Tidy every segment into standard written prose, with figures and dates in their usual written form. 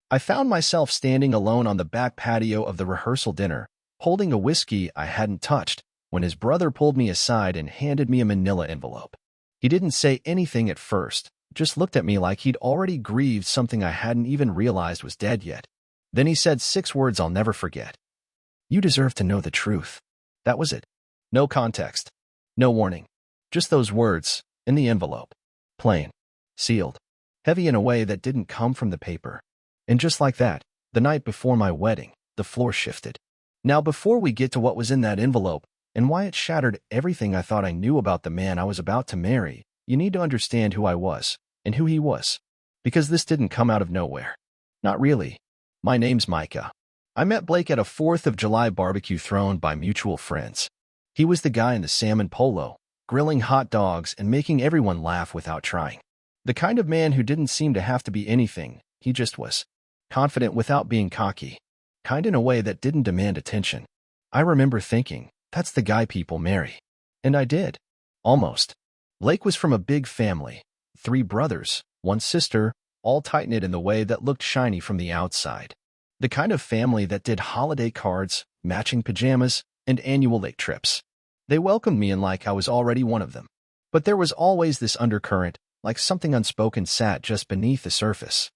I found myself standing alone on the back patio of the rehearsal dinner, holding a whiskey I hadn't touched, when his brother pulled me aside and handed me a manila envelope. He didn't say anything at first, just looked at me like he'd already grieved something I hadn't even realized was dead yet. Then he said 6 words I'll never forget. "You deserve to know the truth." That was it. No context. No warning. Just those words, in the envelope. Plain. Sealed. Heavy in a way that didn't come from the paper. And just like that, the night before my wedding, the floor shifted. Now, before we get to what was in that envelope, and why it shattered everything I thought I knew about the man I was about to marry, you need to understand who I was, and who he was. Because this didn't come out of nowhere. Not really. My name's Micah. I met Blake at a 4th of July barbecue thrown by mutual friends. He was the guy in the salmon polo, grilling hot dogs and making everyone laugh without trying. The kind of man who didn't seem to have to be anything, he just was. Confident without being cocky. Kind in a way that didn't demand attention. I remember thinking, that's the guy people marry. And I did. Almost. Blake was from a big family. 3 brothers, 1 sister, all tight-knit in the way that looked shiny from the outside. The kind of family that did holiday cards, matching pajamas, and annual lake trips. They welcomed me in like I was already one of them. But there was always this undercurrent, like something unspoken sat just beneath the surface.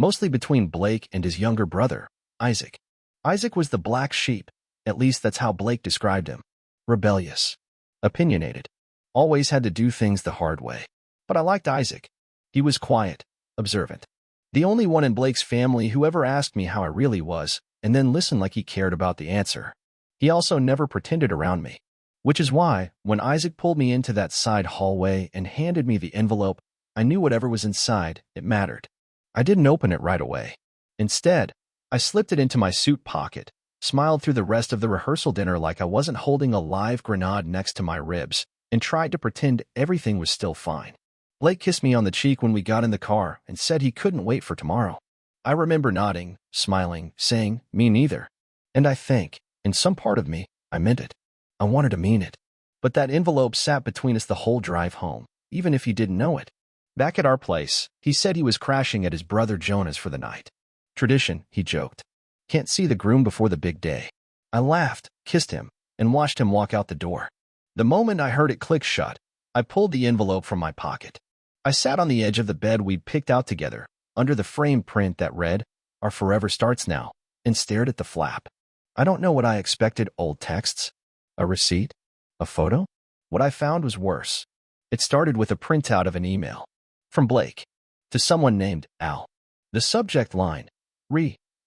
Mostly between Blake and his younger brother, Isaac. Isaac was the black sheep, at least that's how Blake described him. Rebellious. Opinionated. Always had to do things the hard way. But I liked Isaac. He was quiet, observant. The only one in Blake's family who ever asked me how I really was, and then listened like he cared about the answer. He also never pretended around me. Which is why, when Isaac pulled me into that side hallway and handed me the envelope, I knew whatever was inside, it mattered. I didn't open it right away. Instead, I slipped it into my suit pocket, smiled through the rest of the rehearsal dinner like I wasn't holding a live grenade next to my ribs, and tried to pretend everything was still fine. Blake kissed me on the cheek when we got in the car and said he couldn't wait for tomorrow. I remember nodding, smiling, saying, "Me neither." And I think, in some part of me, I meant it. I wanted to mean it. But that envelope sat between us the whole drive home, even if he didn't know it. Back at our place, he said he was crashing at his brother Jonah's for the night. Tradition, he joked. Can't see the groom before the big day. I laughed, kissed him, and watched him walk out the door. The moment I heard it click shut, I pulled the envelope from my pocket. I sat on the edge of the bed we'd picked out together, under the frame print that read, "Our forever starts now," and stared at the flap. I don't know what I expected. Old texts? A receipt? A photo? What I found was worse. It started with a printout of an email. From Blake. To someone named Al. The subject line,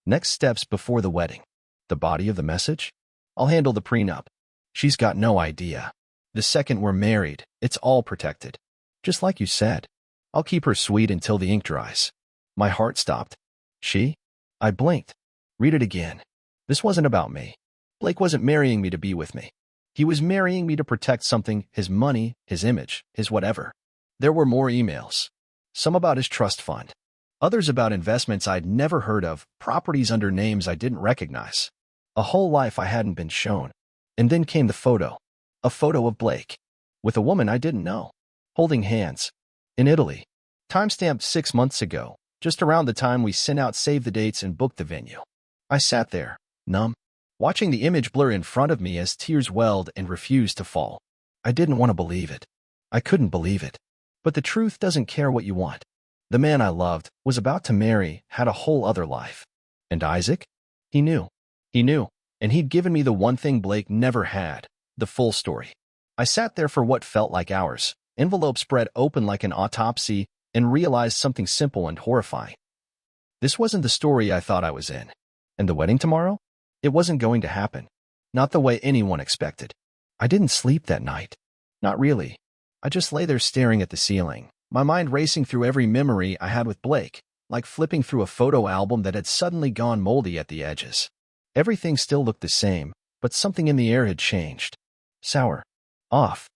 next steps before the wedding. The body of the message? "I'll handle the prenup." She's got no idea. The second we're married, it's all protected. Just like you said. I'll keep her sweet until the ink dries. My heart stopped. She? I blinked. Read it again. This wasn't about me. Blake wasn't marrying me to be with me. He was marrying me to protect something, his money, his image, his whatever. There were more emails. Some about his trust fund. Others about investments I'd never heard of, properties under names I didn't recognize. A whole life I hadn't been shown. And then came the photo. A photo of Blake. With a woman I didn't know. Holding hands. In Italy. Timestamped 6 months ago, just around the time we sent out save the dates and booked the venue. I sat there, numb, watching the image blur in front of me as tears welled and refused to fall. I didn't want to believe it. I couldn't believe it. But the truth doesn't care what you want. The man I loved, was about to marry, had a whole other life. And Isaac? He knew. He knew, and he'd given me the one thing Blake never had, the full story. I sat there for what felt like hours, envelope spread open like an autopsy, and realized something simple and horrifying. This wasn't the story I thought I was in. And the wedding tomorrow? It wasn't going to happen. Not the way anyone expected. I didn't sleep that night. Not really. I just lay there staring at the ceiling, my mind racing through every memory I had with Blake, like flipping through a photo album that had suddenly gone moldy at the edges. Everything still looked the same, but something in the air had changed. Sour. Off.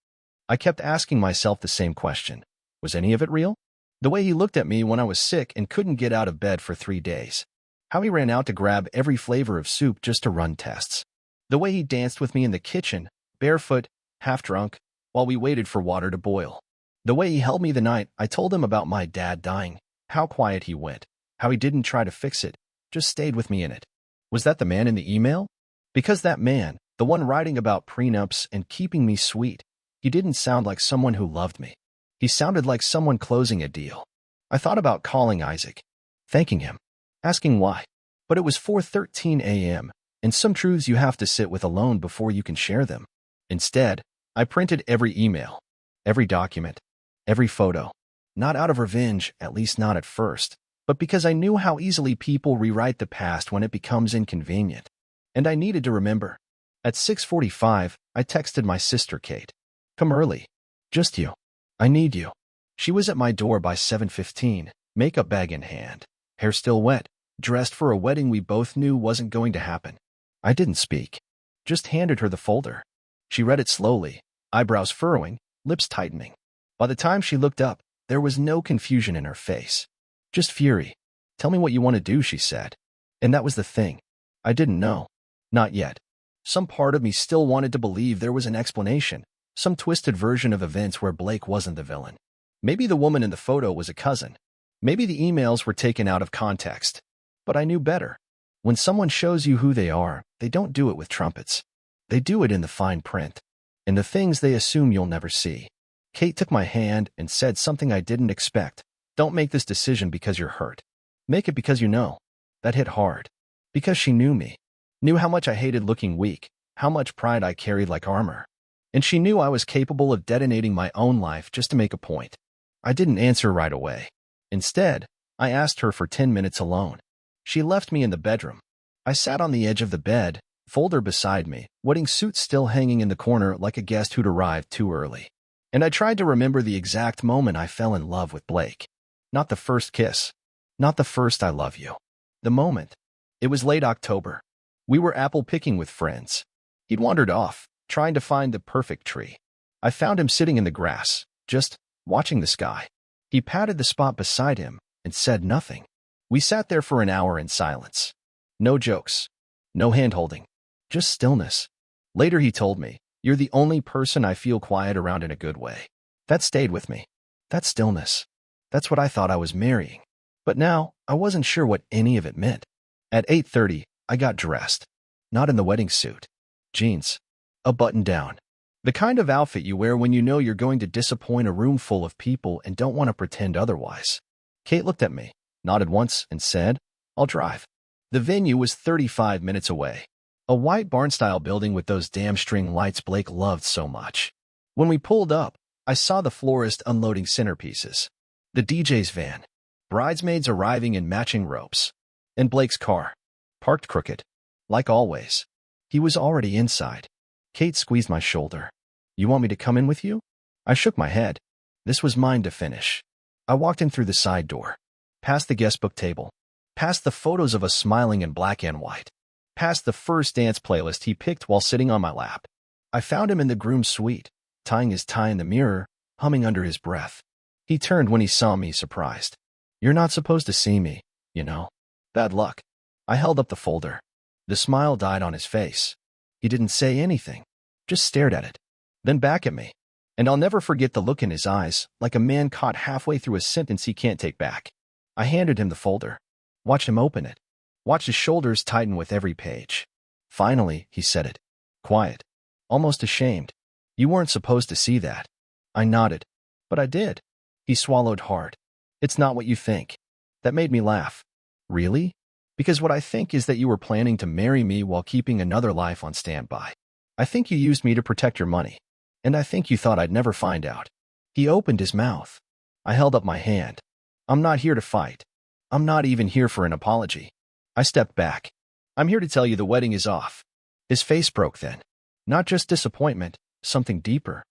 I kept asking myself the same question. Was any of it real? The way he looked at me when I was sick and couldn't get out of bed for 3 days. How he ran out to grab every flavor of soup just to run tests. The way he danced with me in the kitchen, barefoot, half-drunk, while we waited for water to boil. The way he held me the night I told him about my dad dying, how quiet he went, how he didn't try to fix it, just stayed with me in it. Was that the man in the email? Because that man, the one writing about prenups and keeping me sweet, he didn't sound like someone who loved me. He sounded like someone closing a deal. I thought about calling Isaac, thanking him, asking why. But it was 4:13 a.m., and some truths you have to sit with alone before you can share them. Instead, I printed every email, every document, every photo. Not out of revenge, at least not at first, but because I knew how easily people rewrite the past when it becomes inconvenient. And I needed to remember. At 6:45, I texted my sister Kate. Come early. Just you. I need you. She was at my door by 7:15, makeup bag in hand, hair still wet, dressed for a wedding we both knew wasn't going to happen. I didn't speak. Just handed her the folder. She read it slowly, eyebrows furrowing, lips tightening. By the time she looked up, there was no confusion in her face. Just fury. Tell me what you want to do, she said. And that was the thing. I didn't know. Not yet. Some part of me still wanted to believe there was an explanation, some twisted version of events where Blake wasn't the villain. Maybe the woman in the photo was a cousin. Maybe the emails were taken out of context. But I knew better. When someone shows you who they are, they don't do it with trumpets. They do it in the fine print, in the things they assume you'll never see. Kate took my hand and said something I didn't expect. Don't make this decision because you're hurt. Make it because you know. That hit hard. Because she knew me. Knew how much I hated looking weak, how much pride I carried like armor. And she knew I was capable of detonating my own life just to make a point. I didn't answer right away. Instead, I asked her for 10 minutes alone. She left me in the bedroom. I sat on the edge of the bed, folder beside me, wedding suit still hanging in the corner like a guest who'd arrived too early. And I tried to remember the exact moment I fell in love with Blake. Not the first kiss. Not the first I love you. The moment. It was late October. We were apple picking with friends. He'd wandered off, trying to find the perfect tree. I found him sitting in the grass, just watching the sky. He patted the spot beside him and said nothing. We sat there for an hour in silence. No jokes. No hand-holding. Just stillness. Later he told me, "You're the only person I feel quiet around in a good way." That stayed with me. That stillness. That's what I thought I was marrying. But now, I wasn't sure what any of it meant. At 8:30, I got dressed. Not in the wedding suit. Jeans. A button-down. The kind of outfit you wear when you know you're going to disappoint a room full of people and don't want to pretend otherwise. Kate looked at me, nodded once, and said, "I'll drive." The venue was 35 minutes away. A white barn-style building with those damn string lights Blake loved so much. When we pulled up, I saw the florist unloading centerpieces. The DJ's van. Bridesmaids arriving in matching ropes. And Blake's car. Parked crooked. Like always. He was already inside. Kate squeezed my shoulder. "You want me to come in with you?" I shook my head. This was mine to finish. I walked in through the side door. Past the guest book table. Past the photos of us smiling in black and white. Past the first dance playlist he picked while sitting on my lap. I found him in the groom's suite, tying his tie in the mirror, humming under his breath. He turned when he saw me, surprised. "You're not supposed to see me, you know. Bad luck." I held up the folder. The smile died on his face. He didn't say anything, just stared at it, then back at me. And I'll never forget the look in his eyes, like a man caught halfway through a sentence he can't take back. I handed him the folder. Watched him open it. Watched his shoulders tighten with every page. Finally, he said it. Quiet. Almost ashamed. "You weren't supposed to see that." I nodded. "But I did." He swallowed hard. "It's not what you think." That made me laugh. "Really?" "Because what I think is that you were planning to marry me while keeping another life on standby. I think you used me to protect your money. And I think you thought I'd never find out." He opened his mouth. I held up my hand. "I'm not here to fight. I'm not even here for an apology." I stepped back. "I'm here to tell you the wedding is off." His face broke then. Not just disappointment, something deeper.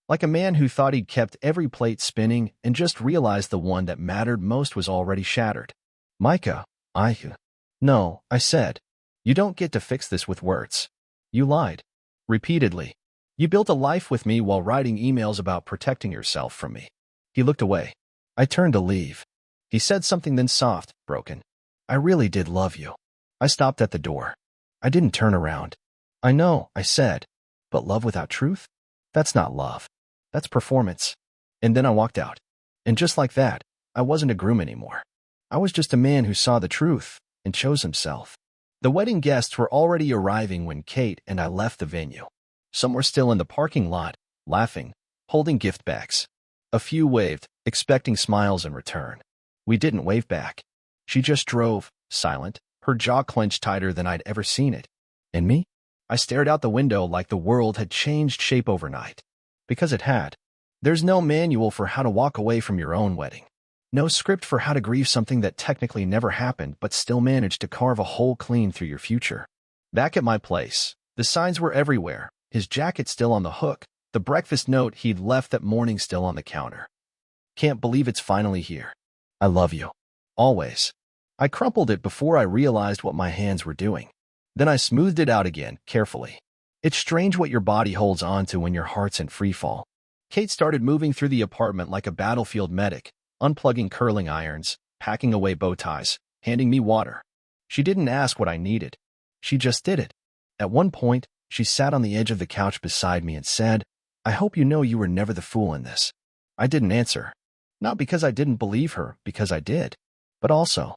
Like a man who thought he'd kept every plate spinning and just realized the one that mattered most was already shattered. "Micah, No," I said. "You don't get to fix this with words. You lied. Repeatedly. You built a life with me while writing emails about protecting yourself from me." He looked away. I turned to leave. He said something then soft, broken. "I really did love you." I stopped at the door. I didn't turn around. "I know," I said. "But love without truth? That's not love. That's performance." And then I walked out. And just like that, I wasn't a groom anymore. I was just a man who saw the truth, and chose himself. The wedding guests were already arriving when Kate and I left the venue. Some were still in the parking lot, laughing, holding gift bags. A few waved, expecting smiles in return. We didn't wave back. She just drove, silent, her jaw clenched tighter than I'd ever seen it. And me? I stared out the window like the world had changed shape overnight. Because it had. There's no manual for how to walk away from your own wedding. No script for how to grieve something that technically never happened but still managed to carve a hole clean through your future. Back at my place, the signs were everywhere, his jacket still on the hook, the breakfast note he'd left that morning still on the counter. Can't believe it's finally here. I love you. Always. I crumpled it before I realized what my hands were doing. Then I smoothed it out again, carefully. It's strange what your body holds on to when your heart's in freefall. Kate started moving through the apartment like a battlefield medic, unplugging curling irons, packing away bow ties, handing me water. She didn't ask what I needed. She just did it. At one point, she sat on the edge of the couch beside me and said, "I hope you know you were never the fool in this." I didn't answer. Not because I didn't believe her, because I did. But also,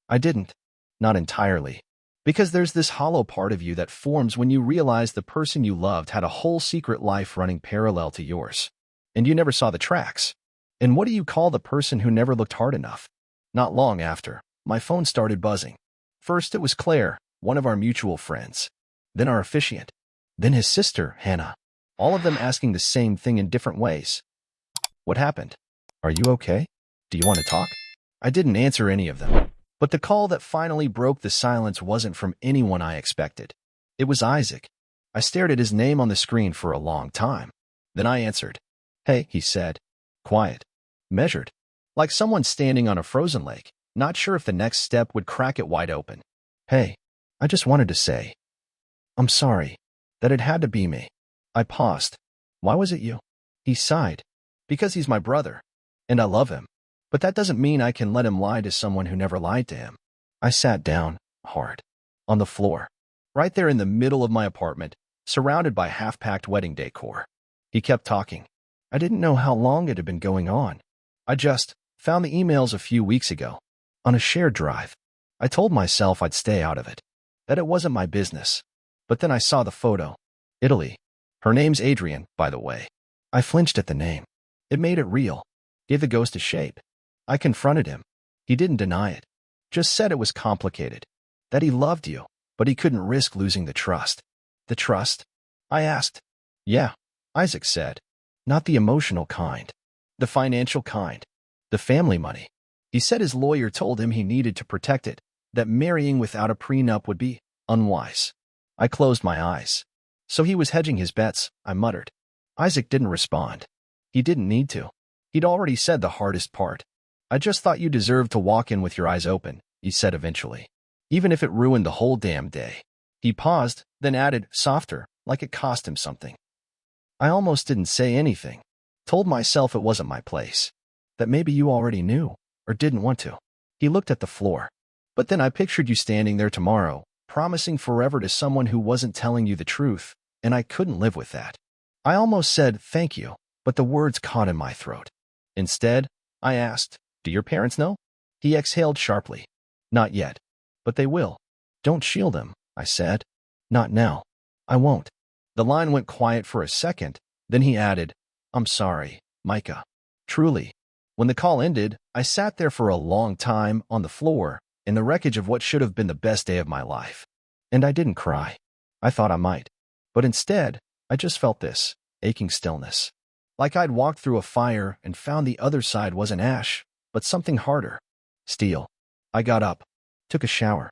I didn't. Not entirely. Because there's this hollow part of you that forms when you realize the person you loved had a whole secret life running parallel to yours. And you never saw the tracks. And what do you call the person who never looked hard enough? Not long after, my phone started buzzing. First it was Claire, one of our mutual friends. Then our officiant. Then his sister, Hannah. All of them asking the same thing in different ways. What happened? Are you okay? Do you want to talk? I didn't answer any of them. But the call that finally broke the silence wasn't from anyone I expected. It was Isaac. I stared at his name on the screen for a long time. Then I answered. "Hey," he said. Quiet. Measured. Like someone standing on a frozen lake, not sure if the next step would crack it wide open. "Hey, I just wanted to say, I'm sorry, that it had to be me." I paused. "Why was it you?" He sighed. "Because he's my brother. And I love him. But that doesn't mean I can let him lie to someone who never lied to him." I sat down, hard. On the floor. Right there in the middle of my apartment, surrounded by half-packed wedding decor. He kept talking. I didn't know how long it had been going on. I just found the emails a few weeks ago. On a shared drive. I told myself I'd stay out of it. That it wasn't my business. But then I saw the photo. Italy. Her name's Adrian, by the way. I flinched at the name. It made it real. Gave the ghost a shape. I confronted him. He didn't deny it. Just said it was complicated. That he loved you, but he couldn't risk losing the trust. The trust? I asked. Yeah, Isaac said. Not the emotional kind. The financial kind. The family money. He said his lawyer told him he needed to protect it, that marrying without a prenup would be unwise. I closed my eyes. So he was hedging his bets, I muttered. Isaac didn't respond. He didn't need to. He'd already said the hardest part. "I just thought you deserved to walk in with your eyes open," he said eventually. "Even if it ruined the whole damn day." He paused, then added, softer, like it cost him something. I almost didn't say anything. Told myself it wasn't my place. That maybe you already knew, or didn't want to. He looked at the floor. But then I pictured you standing there tomorrow, promising forever to someone who wasn't telling you the truth, and I couldn't live with that. I almost said thank you, but the words caught in my throat. Instead, I asked, "Do your parents know?" He exhaled sharply. "Not yet. But they will." "Don't shield them," I said. "Not now. I won't." The line went quiet for a second, then he added, "I'm sorry, Micah. Truly." When the call ended, I sat there for a long time on the floor, in the wreckage of what should have been the best day of my life. And I didn't cry. I thought I might. But instead, I just felt this aching stillness. Like I'd walked through a fire and found the other side wasn't ash, but something harder. Steel. I got up, took a shower,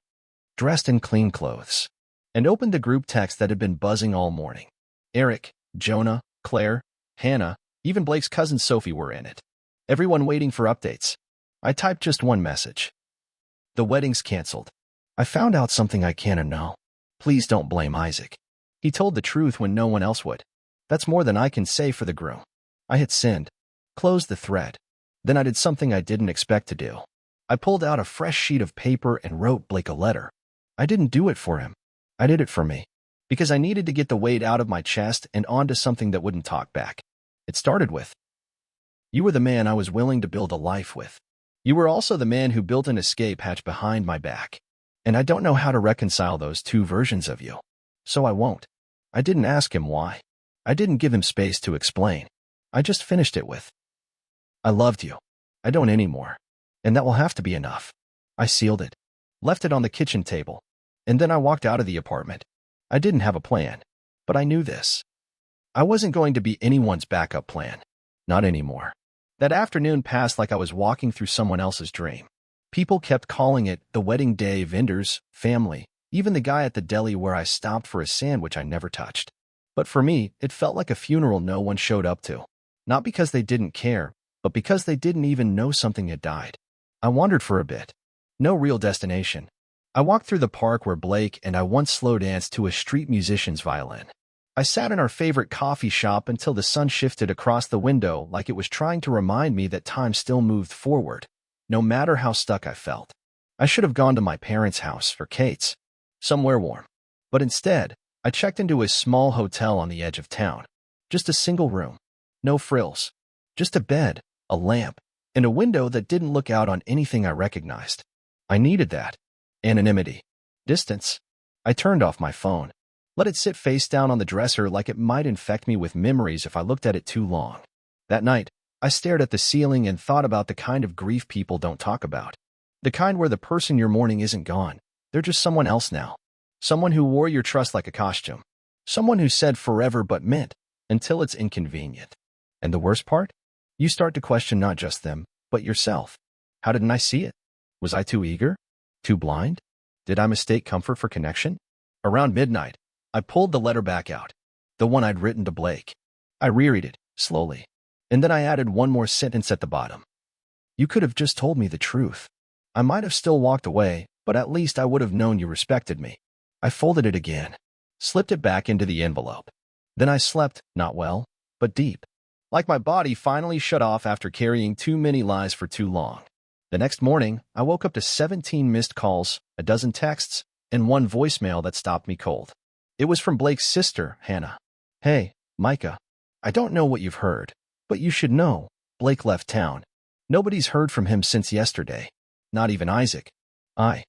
dressed in clean clothes, and opened the group text that had been buzzing all morning. Eric, Jonah, Claire, Hannah, even Blake's cousin Sophie were in it. Everyone waiting for updates. I typed just one message. "The wedding's canceled. I found out something I can't know. Please don't blame Isaac. He told the truth when no one else would. That's more than I can say for the groom." I hit send. Closed the thread. Then I did something I didn't expect to do. I pulled out a fresh sheet of paper and wrote Blake a letter. I didn't do it for him. I did it for me. Because I needed to get the weight out of my chest and onto something that wouldn't talk back. It started with, "You were the man I was willing to build a life with. You were also the man who built an escape hatch behind my back. And I don't know how to reconcile those two versions of you. So I won't. I didn't ask him why. I didn't give him space to explain. I just finished it with, I loved you. I don't anymore. And that will have to be enough. I sealed it, left it on the kitchen table, and then I walked out of the apartment. I didn't have a plan, but I knew this. I wasn't going to be anyone's backup plan. Not anymore. That afternoon passed like I was walking through someone else's dream. People kept calling it the wedding day, vendors, family, even the guy at the deli where I stopped for a sandwich I never touched. But for me, it felt like a funeral no one showed up to. Not because they didn't care, but because they didn't even know something had died. I wandered for a bit. No real destination. I walked through the park where Blake and I once slow danced to a street musician's violin. I sat in our favorite coffee shop until the sun shifted across the window like it was trying to remind me that time still moved forward, no matter how stuck I felt. I should have gone to my parents' house or Kate's, somewhere warm. But instead, I checked into a small hotel on the edge of town. Just a single room. No frills. Just a bed, a lamp, and a window that didn't look out on anything I recognized. I needed that. Anonymity. Distance. I turned off my phone. Let it sit face down on the dresser like it might infect me with memories if I looked at it too long. That night, I stared at the ceiling and thought about the kind of grief people don't talk about. The kind where the person you're mourning isn't gone. They're just someone else now. Someone who wore your trust like a costume. Someone who said forever but meant until it's inconvenient. And the worst part? You start to question not just them, but yourself. How didn't I see it? Was I too eager? Too blind? Did I mistake comfort for connection? Around midnight, I pulled the letter back out, the one I'd written to Blake. I reread it, slowly, and then I added one more sentence at the bottom. You could have just told me the truth. I might have still walked away, but at least I would have known you respected me. I folded it again, slipped it back into the envelope. Then I slept, not well, but deep. Like my body finally shut off after carrying too many lies for too long. The next morning, I woke up to 17 missed calls, a dozen texts, and one voicemail that stopped me cold. It was from Blake's sister, Hannah. Hey, Micah. I don't know what you've heard, but you should know. Blake left town. Nobody's heard from him since yesterday. Not even Isaac. I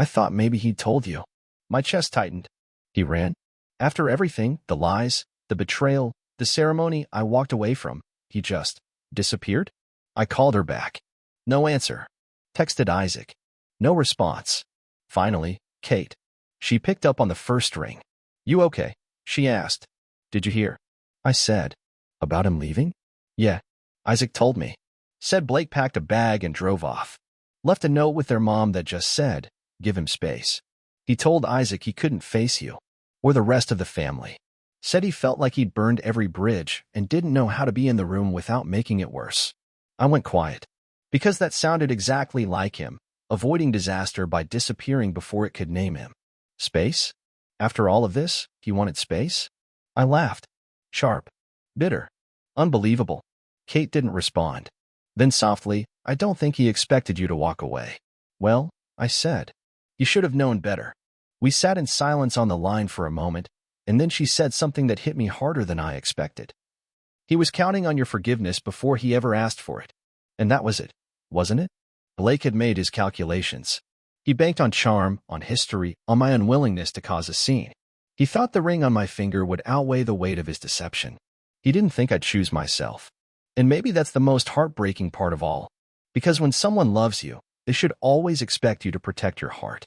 thought maybe he'd told you. My chest tightened. He ran. After everything, the lies, the betrayal, the ceremony I walked away from, he just disappeared? I called her back. No answer. Texted Isaac. No response. Finally, Kate. She picked up on the first ring. You okay? She asked. Did you hear? I said. About him leaving? Yeah. Isaac told me. Said Blake packed a bag and drove off. Left a note with their mom that just said, give him space. He told Isaac he couldn't face you, or the rest of the family. Said he felt like he'd burned every bridge and didn't know how to be in the room without making it worse. I went quiet. Because that sounded exactly like him, avoiding disaster by disappearing before it could name him. Space? After all of this, he wanted space? I laughed. Sharp. Bitter. Unbelievable. Kate didn't respond. Then softly, I don't think he expected you to walk away. Well, I said. You should have known better. We sat in silence on the line for a moment, and then she said something that hit me harder than I expected. He was counting on your forgiveness before he ever asked for it. And that was it, wasn't it? Blake had made his calculations. He banked on charm, on history, on my unwillingness to cause a scene. He thought the ring on my finger would outweigh the weight of his deception. He didn't think I'd choose myself. And maybe that's the most heartbreaking part of all. Because when someone loves you, they should always expect you to protect your heart,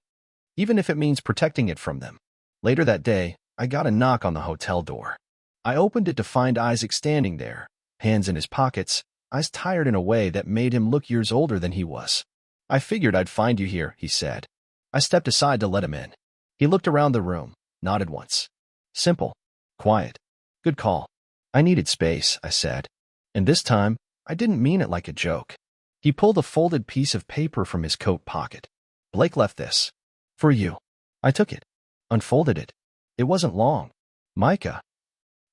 even if it means protecting it from them. Later that day, I got a knock on the hotel door. I opened it to find Isaac standing there, hands in his pockets, eyes tired in a way that made him look years older than he was. I figured I'd find you here, he said. I stepped aside to let him in. He looked around the room, nodded once. Simple. Quiet. Good call. I needed space, I said. And this time, I didn't mean it like a joke. He pulled a folded piece of paper from his coat pocket. Blake left this. For you. I took it. Unfolded it. It wasn't long. Micah.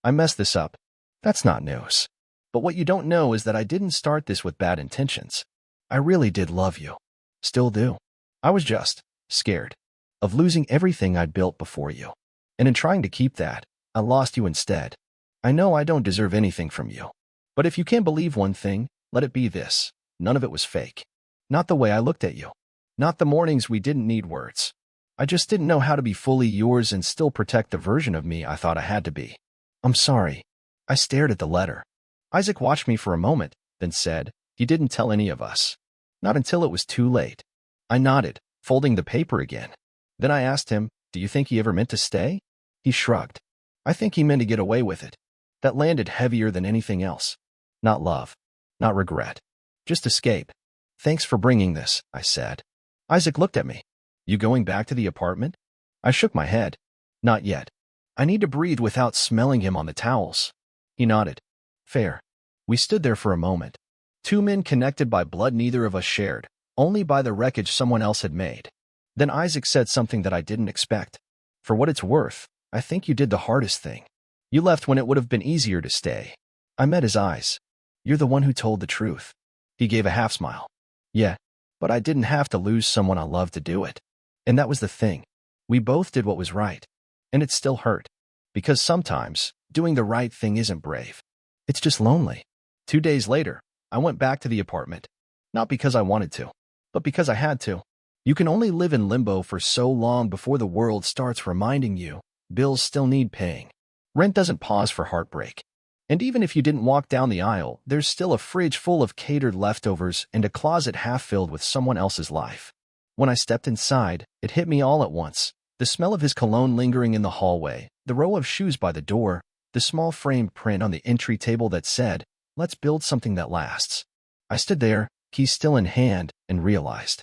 I messed this up. That's not news. But what you don't know is that I didn't start this with bad intentions. I really did love you. Still do. I was just scared of losing everything I'd built before you. And in trying to keep that, I lost you instead. I know I don't deserve anything from you. But if you can't believe one thing, let it be this. None of it was fake. Not the way I looked at you. Not the mornings we didn't need words. I just didn't know how to be fully yours and still protect the version of me I thought I had to be. I'm sorry. I stared at the letter. Isaac watched me for a moment, then said, he didn't tell any of us. Not until it was too late. I nodded, folding the paper again. Then I asked him, do you think he ever meant to stay? He shrugged. I think he meant to get away with it. That landed heavier than anything else. Not love. Not regret. Just escape. Thanks for bringing this, I said. Isaac looked at me. You going back to the apartment? I shook my head. Not yet. I need to breathe without smelling him on the towels. He nodded. Fair. We stood there for a moment. Two men connected by blood neither of us shared, only by the wreckage someone else had made. Then Isaac said something that I didn't expect. For what it's worth, I think you did the hardest thing. You left when it would have been easier to stay. I met his eyes. You're the one who told the truth. He gave a half smile. Yeah, but I didn't have to lose someone I loved to do it. And that was the thing. We both did what was right. And it still hurt. Because sometimes, doing the right thing isn't brave. It's just lonely. 2 days later, I went back to the apartment. Not because I wanted to, but because I had to. You can only live in limbo for so long before the world starts reminding you bills still need paying. Rent doesn't pause for heartbreak. And even if you didn't walk down the aisle, there's still a fridge full of catered leftovers and a closet half filled with someone else's life. When I stepped inside, it hit me all at once. The smell of his cologne lingering in the hallway, the row of shoes by the door, the small framed print on the entry table that said, let's build something that lasts. I stood there, keys still in hand, and realized.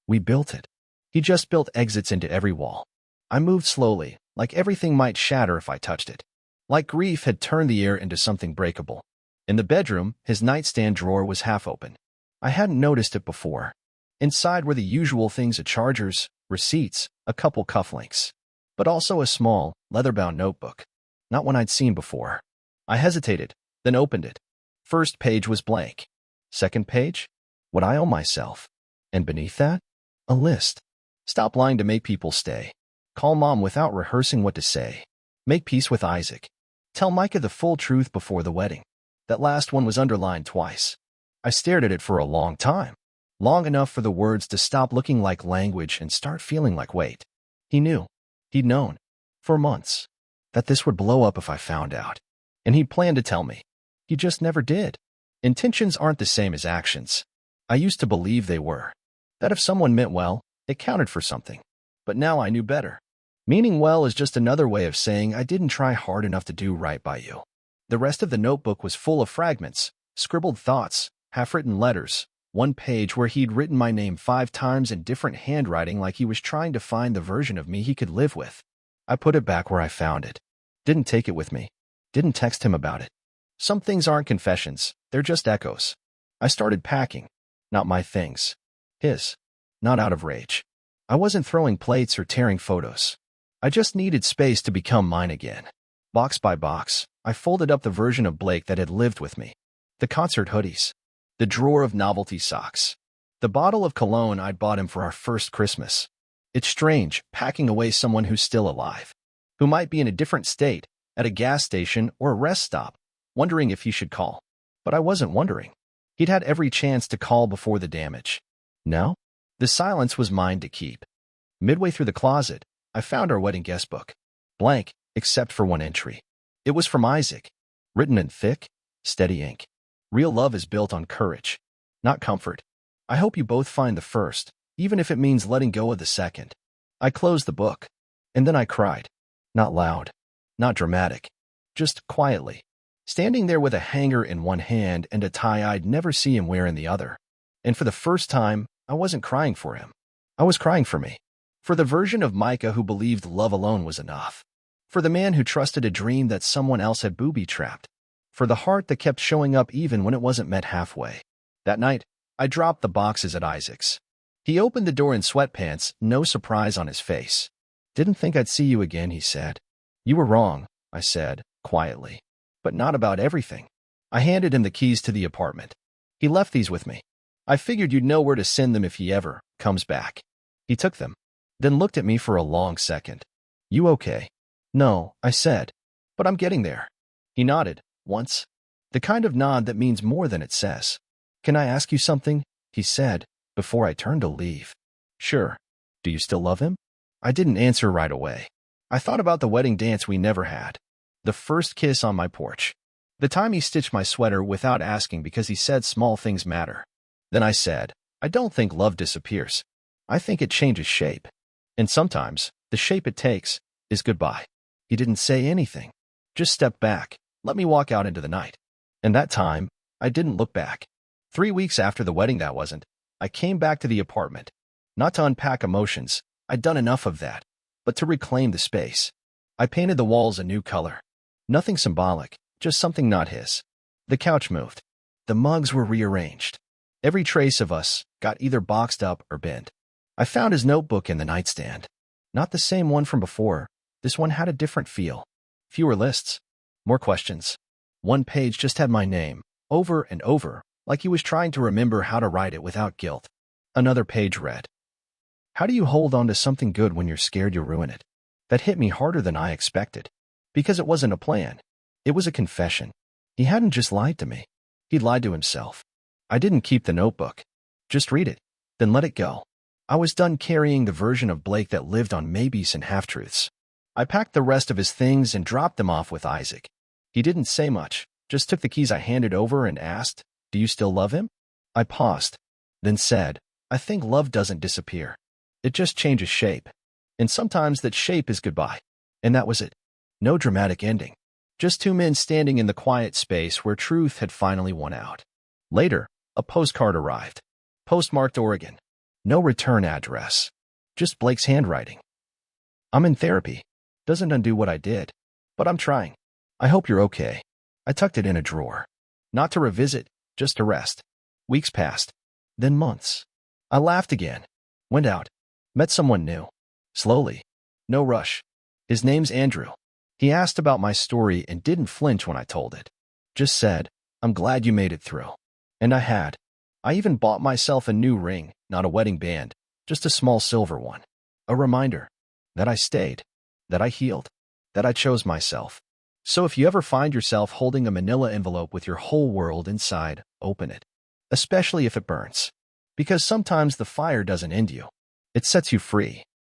We built it. He just built exits into every wall. I moved slowly, like everything might shatter if I touched it. Like grief had turned the air into something breakable. In the bedroom, his nightstand drawer was half open. I hadn't noticed it before. Inside were the usual things: chargers, receipts, a couple cufflinks. But also a small, leather-bound notebook. Not one I'd seen before. I hesitated, then opened it. First page was blank. Second page? What I owe myself. And beneath that? A list. Stop lying to make people stay. Call Mom without rehearsing what to say. Make peace with Isaac. Tell Micah the full truth before the wedding. That last one was underlined twice. I stared at it for a long time. Long enough for the words to stop looking like language and start feeling like weight. He knew. He'd known. For months. That this would blow up if I found out. And he'd planned to tell me. He just never did. Intentions aren't the same as actions. I used to believe they were. That if someone meant well, it counted for something. But now I knew better. Meaning well is just another way of saying I didn't try hard enough to do right by you. The rest of the notebook was full of fragments, scribbled thoughts, half-written letters, one page where he'd written my name 5 times in different handwriting like he was trying to find the version of me he could live with. I put it back where I found it. Didn't take it with me. Didn't text him about it. Some things aren't confessions, they're just echoes. I started packing. Not my things. His. Not out of rage. I wasn't throwing plates or tearing photos. I just needed space to become mine again. Box by box, I folded up the version of Blake that had lived with me. The concert hoodies. The drawer of novelty socks. The bottle of cologne I'd bought him for our first Christmas. It's strange, packing away someone who's still alive. Who might be in a different state, at a gas station or a rest stop, wondering if he should call. But I wasn't wondering. He'd had every chance to call before the damage. No? The silence was mine to keep. Midway through the closet, I found our wedding guest book. Blank, except for one entry. It was from Isaac. Written in thick, steady ink. Real love is built on courage, not comfort. I hope you both find the first, even if it means letting go of the second. I closed the book. And then I cried. Not loud. Not dramatic. Just quietly. Standing there with a hanger in one hand and a tie I'd never see him wear in the other. And for the first time, I wasn't crying for him. I was crying for me. For the version of Micah who believed love alone was enough. For the man who trusted a dream that someone else had booby-trapped. For the heart that kept showing up even when it wasn't met halfway. That night, I dropped the boxes at Isaac's. He opened the door in sweatpants, no surprise on his face. Didn't think I'd see you again, he said. You were wrong, I said, quietly. But not about everything. I handed him the keys to the apartment. He left these with me. I figured you'd know where to send them if he ever comes back. He took them. Then looked at me for a long second. You okay? No, I said. But I'm getting there. He nodded, once. The kind of nod that means more than it says. Can I ask you something? He said. before I turned to leave. Sure. Do you still love him? I didn't answer right away. I thought about the wedding dance we never had. The first kiss on my porch. The time he stitched my sweater without asking because he said small things matter. Then I said, I don't think love disappears. I think it changes shape. And sometimes, the shape it takes is goodbye. He didn't say anything. Just stepped back, let me walk out into the night. And that time, I didn't look back. 3 weeks after the wedding I came back to the apartment. Not to unpack emotions, I'd done enough of that, but to reclaim the space. I painted the walls a new color. Nothing symbolic, just something not his. The couch moved. The mugs were rearranged. Every trace of us got either boxed up or bent. I found his notebook in the nightstand. Not the same one from before. This one had a different feel. Fewer lists. More questions. One page just had my name, over and over, like he was trying to remember how to write it without guilt. Another page read, how do you hold on to something good when you're scared you'll ruin it? That hit me harder than I expected. Because it wasn't a plan. It was a confession. He hadn't just lied to me. He'd lied to himself. I didn't keep the notebook. Just read it, then let it go. I was done carrying the version of Blake that lived on maybes and half-truths. I packed the rest of his things and dropped them off with Isaac. He didn't say much, just took the keys I handed over and asked, do you still love him? I paused, then said, I think love doesn't disappear. It just changes shape. And sometimes that shape is goodbye. And that was it. No dramatic ending. Just two men standing in the quiet space where truth had finally won out. Later, a postcard arrived. Postmarked Oregon. No return address. Just Blake's handwriting. I'm in therapy. Doesn't undo what I did. But I'm trying. I hope you're okay. I tucked it in a drawer. Not to revisit, just to rest. Weeks passed. Then months. I laughed again. Went out. Met someone new. Slowly. No rush. His name's Andrew. He asked about my story and didn't flinch when I told it. Just said, I'm glad you made it through. And I had. I even bought myself a new ring, not a wedding band, just a small silver one. A reminder that I stayed, that I healed, that I chose myself. So if you ever find yourself holding a manila envelope with your whole world inside, open it. Especially if it burns. Because sometimes the fire doesn't end you. It sets you free.